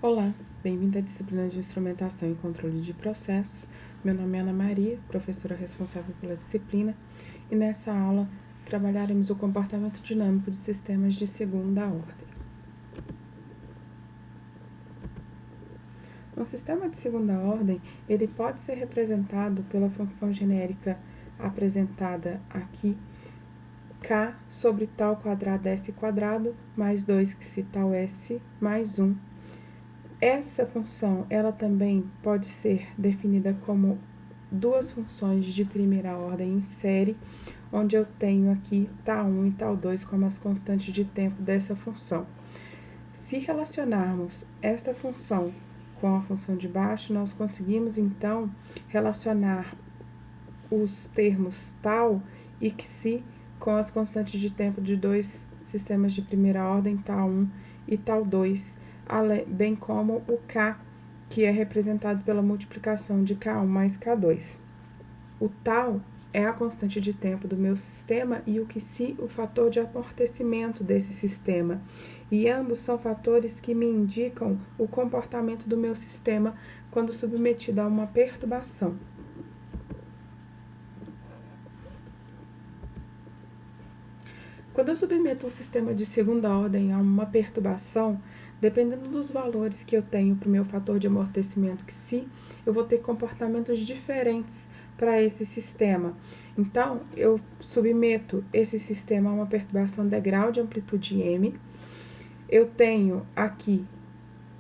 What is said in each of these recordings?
Olá, bem-vindo à disciplina de Instrumentação e Controle de Processos. Meu nome é Ana Maria, professora responsável pela disciplina, e nessa aula trabalharemos o comportamento dinâmico de sistemas de segunda ordem. Um sistema de segunda ordem, ele pode ser representado pela função genérica apresentada aqui, k sobre tal quadrado s quadrado, mais 2 que se tal s, mais 1. Essa função, ela também pode ser definida como duas funções de primeira ordem em série, onde eu tenho aqui tal1 e tal2 como as constantes de tempo dessa função. Se relacionarmos esta função com a função de baixo, nós conseguimos, então, relacionar os termos tal e psi com as constantes de tempo de dois sistemas de primeira ordem, tal1 e tal2, bem como o k, que é representado pela multiplicação de k1 mais k2. O tal é a constante de tempo do meu sistema e o psi o fator de amortecimento desse sistema. E ambos são fatores que me indicam o comportamento do meu sistema quando submetido a uma perturbação. Quando eu submeto um sistema de segunda ordem a uma perturbação, dependendo dos valores que eu tenho para o meu fator de amortecimento psi, eu vou ter comportamentos diferentes para esse sistema. Então, eu submeto esse sistema a uma perturbação degrau de amplitude m. Eu tenho aqui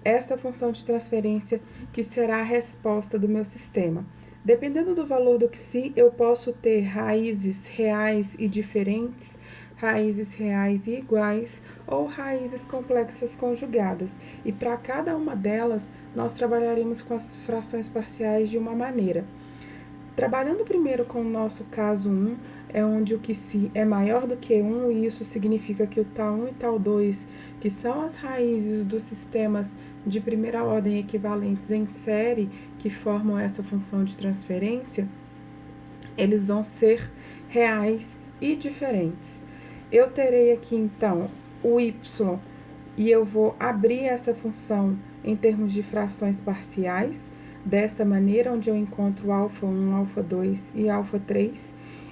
essa função de transferência que será a resposta do meu sistema. Dependendo do valor do psi, eu posso ter raízes reais e diferentes, raízes reais e iguais ou raízes complexas conjugadas. E para cada uma delas, nós trabalharemos com as frações parciais de uma maneira. Trabalhando primeiro com o nosso caso 1, é onde o psi é maior do que 1, e isso significa que o tal1 e tal2, que são as raízes dos sistemas de primeira ordem equivalentes em série, que formam essa função de transferência, eles vão ser reais e diferentes. Eu terei aqui, então, o y, e eu vou abrir essa função em termos de frações parciais, dessa maneira, onde eu encontro α1, α2 e α3,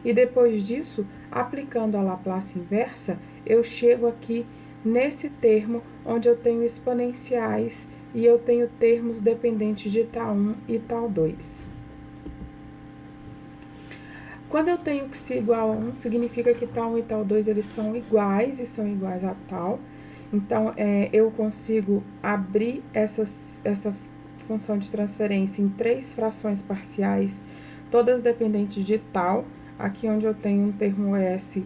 e depois disso, aplicando a Laplace inversa, eu chego aqui nesse termo onde eu tenho exponenciais e eu tenho termos dependentes de tal1 e tal2. Quando eu tenho psi igual a 1, significa que tal1 e tal2 eles são iguais e são iguais a tal. Então, eu consigo abrir essa função de transferência em três frações parciais, todas dependentes de tal. Aqui onde eu tenho um termo s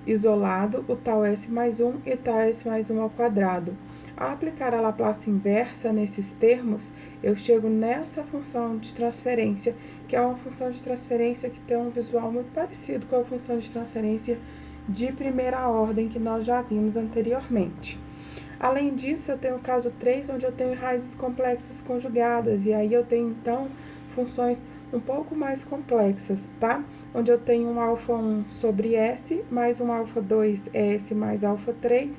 isolado, o tal s mais 1 e tal s mais 1 ao quadrado. Ao aplicar a Laplace inversa nesses termos, eu chego nessa função de transferência, que é uma função de transferência que tem um visual muito parecido com a função de transferência de primeira ordem que nós já vimos anteriormente. Além disso, eu tenho o caso 3, onde eu tenho raízes complexas conjugadas, e aí eu tenho, então, funções um pouco mais complexas, tá? Onde eu tenho um α1 sobre S, mais um α2 S mais α3,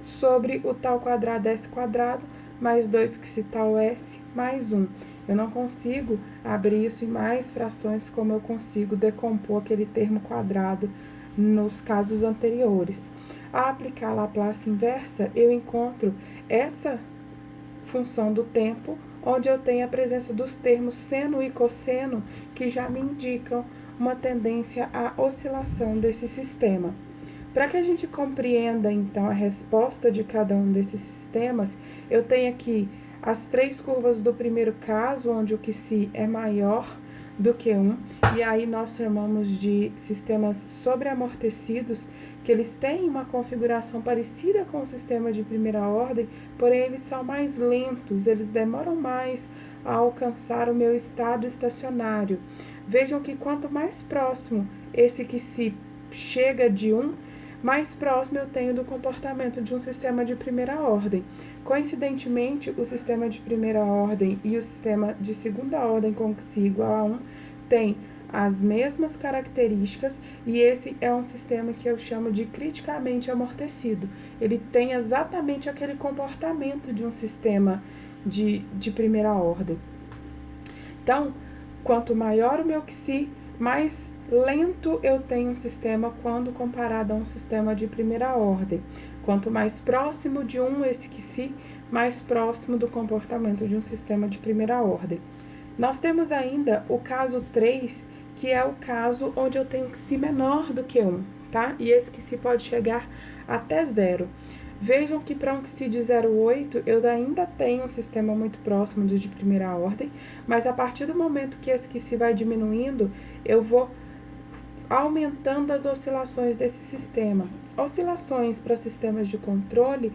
sobre o tal quadrado S quadrado, mais 2 que se tal S, mais 1. Eu não consigo abrir isso em mais frações como eu consigo decompor aquele termo quadrado nos casos anteriores. Ao aplicar a Laplace inversa, eu encontro essa função do tempo, onde eu tenho a presença dos termos seno e cosseno, que já me indicam uma tendência à oscilação desse sistema. Para que a gente compreenda, então, a resposta de cada um desses sistemas, eu tenho aqui as três curvas do primeiro caso, onde o psi é maior do que 1, e aí nós chamamos de sistemas sobreamortecidos, que eles têm uma configuração parecida com o sistema de primeira ordem, porém eles são mais lentos, eles demoram mais a alcançar o meu estado estacionário. Vejam que quanto mais próximo esse psi chega de 1, mais próximo eu tenho do comportamento de um sistema de primeira ordem. Coincidentemente, o sistema de primeira ordem e o sistema de segunda ordem com psi igual a 1 tem as mesmas características, e esse é um sistema que eu chamo de criticamente amortecido. Ele tem exatamente aquele comportamento de um sistema de primeira ordem. Então, quanto maior o meu Xi, mais lento eu tenho um sistema quando comparado a um sistema de primeira ordem. Quanto mais próximo de esse Xi, mais próximo do comportamento de um sistema de primeira ordem. Nós temos ainda o caso 3, que é o caso onde eu tenho Xi menor do que 1, tá? E esse Xi pode chegar até 0. Vejam que para um Xi de 0,8 eu ainda tenho um sistema muito próximo do de primeira ordem, mas a partir do momento que esse Xi vai diminuindo, eu vou aumentando as oscilações desse sistema. Oscilações para sistemas de controle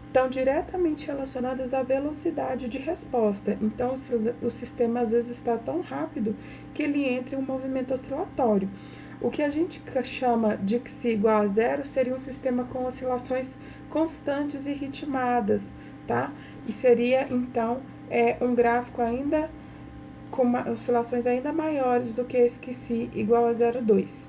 estão diretamente relacionadas à velocidade de resposta. Então, o sistema às vezes está tão rápido que ele entra em um movimento oscilatório. O que a gente chama de Xi igual a 0 seria um sistema com oscilações constantes e ritmadas, tá? E seria, então, um gráfico ainda com oscilações ainda maiores do que esse Xi igual a 0,2.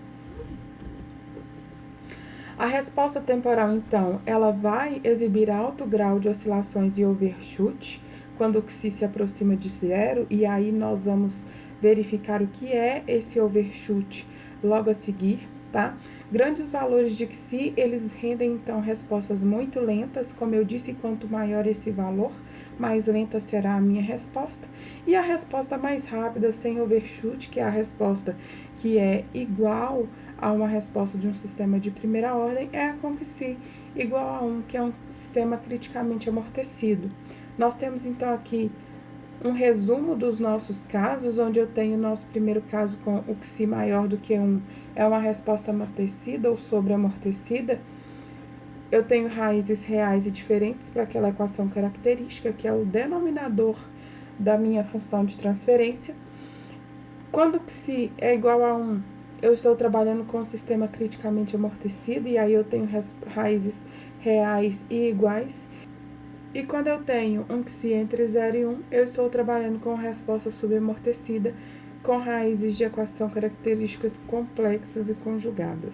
A resposta temporal, então, ela vai exibir alto grau de oscilações e overshoot quando o Xi se aproxima de 0, e aí nós vamos verificar o que é esse overshoot logo a seguir, tá? Grandes valores de Xi, eles rendem, então, respostas muito lentas. Como eu disse, quanto maior esse valor, mais lenta será a minha resposta. E a resposta mais rápida, sem overshoot, que é a resposta que é igual a uma resposta de um sistema de primeira ordem, é a com Xi igual a 1, que é um sistema criticamente amortecido. Nós temos, então, aqui um resumo dos nossos casos, onde eu tenho o nosso primeiro caso com o Xi maior do que 1, é uma resposta amortecida ou sobreamortecida. Eu tenho raízes reais e diferentes para aquela equação característica, que é o denominador da minha função de transferência. Quando o Xi é igual a 1, eu estou trabalhando com um sistema criticamente amortecido, e aí eu tenho raízes reais e iguais. E quando eu tenho um Xi entre 0 e 1, eu estou trabalhando com resposta subamortecida, com raízes de equação características complexas e conjugadas.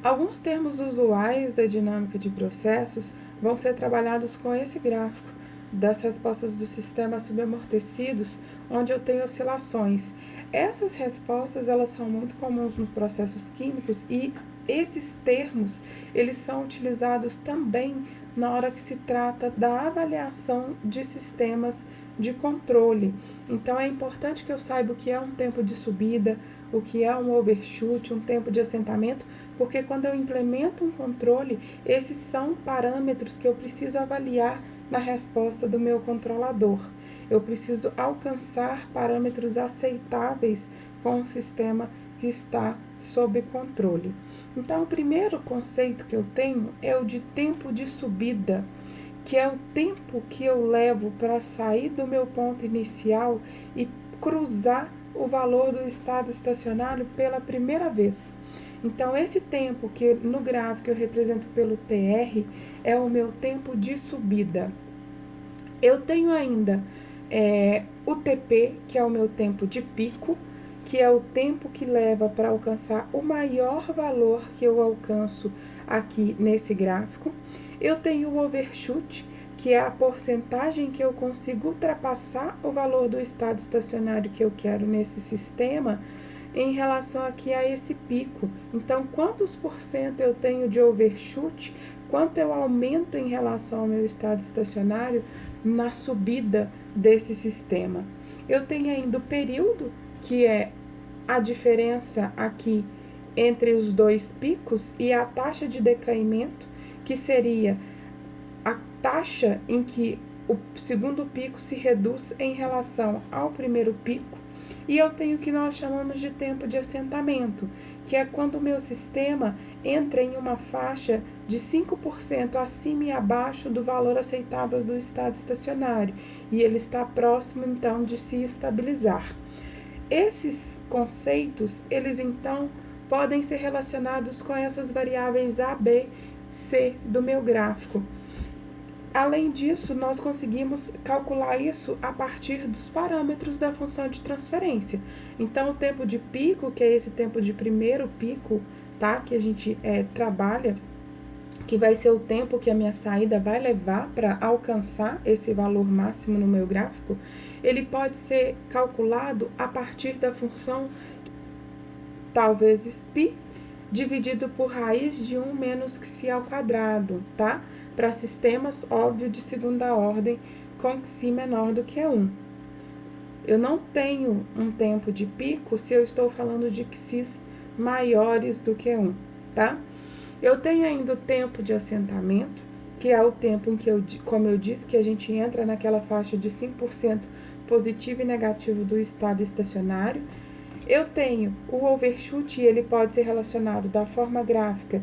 Alguns termos usuais da dinâmica de processos vão ser trabalhados com esse gráfico das respostas dos sistemas subamortecidos, onde eu tenho oscilações. Essas respostas, elas são muito comuns nos processos químicos, e esses termos, eles são utilizados também na hora que se trata da avaliação de sistemas de controle. Então, é importante que eu saiba o que é um tempo de subida, o que é um overshoot, um tempo de assentamento, porque quando eu implemento um controle, esses são parâmetros que eu preciso avaliar na resposta do meu controlador. Eu preciso alcançar parâmetros aceitáveis com o sistema que está sob controle. Então, o primeiro conceito que eu tenho é o de tempo de subida, que é o tempo que eu levo para sair do meu ponto inicial e cruzar o valor do estado estacionário pela primeira vez. Então, esse tempo que no gráfico eu represento pelo TR é o meu tempo de subida. Eu tenho ainda o TP, que é o meu tempo de pico, que é o tempo que leva para alcançar o maior valor que eu alcanço aqui nesse gráfico. Eu tenho o overshoot, que é a porcentagem que eu consigo ultrapassar o valor do estado estacionário que eu quero nesse sistema em relação aqui a esse pico. Então, quantos por cento eu tenho de overshoot, quanto eu aumento em relação ao meu estado estacionário na subida desse sistema. Eu tenho ainda o período, que é a diferença aqui entre os dois picos, e a taxa de decaimento, que seria a taxa em que o segundo pico se reduz em relação ao primeiro pico. E eu tenho o que nós chamamos de tempo de assentamento, que é quando o meu sistema entra em uma faixa de 5% acima e abaixo do valor aceitável do estado estacionário, e ele está próximo, então, de se estabilizar. Esses conceitos, eles, então, podem ser relacionados com essas variáveis A, B, C do meu gráfico. Além disso, nós conseguimos calcular isso a partir dos parâmetros da função de transferência. Então, o tempo de pico, que é esse tempo de primeiro pico, tá? Que a gente trabalha, que vai ser o tempo que a minha saída vai levar para alcançar esse valor máximo no meu gráfico, ele pode ser calculado a partir da função tal vezes π dividido por raiz de 1 menos xi ao quadrado, tá? Para sistemas, óbvio, de segunda ordem com xi menor do que 1. Eu não tenho um tempo de pico se eu estou falando de x's maiores do que 1, tá? Eu tenho ainda o tempo de assentamento, que é o tempo em que, como eu disse, que a gente entra naquela faixa de 5% positivo e negativo do estado estacionário. Eu tenho o overshoot, e ele pode ser relacionado da forma gráfica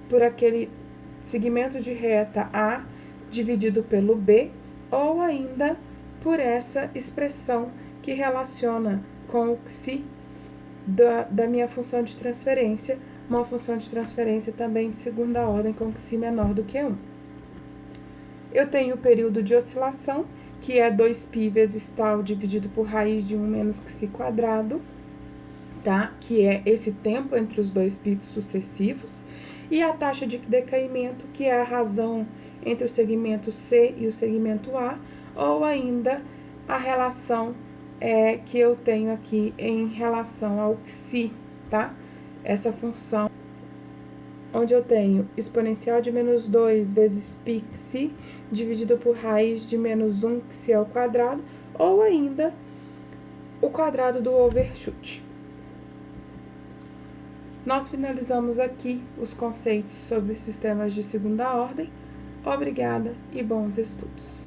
por aquele segmento de reta A dividido pelo B, ou ainda por essa expressão que relaciona com o xi da minha função de transferência, uma função de transferência também de segunda ordem com xi menor do que 1. Eu tenho o período de oscilação, que é 2π vezes tal dividido por raiz de 1 menos xi quadrado, tá? Que é esse tempo entre os dois picos sucessivos, e a taxa de decaimento, que é a razão entre o segmento C e o segmento A, ou ainda a relação que eu tenho aqui em relação ao xi, tá? Essa função onde eu tenho exponencial de menos 2 vezes π xi dividido por raiz de menos 1 xi ao quadrado, ou ainda o quadrado do overshoot. Nós finalizamos aqui os conceitos sobre sistemas de segunda ordem. Obrigada e bons estudos!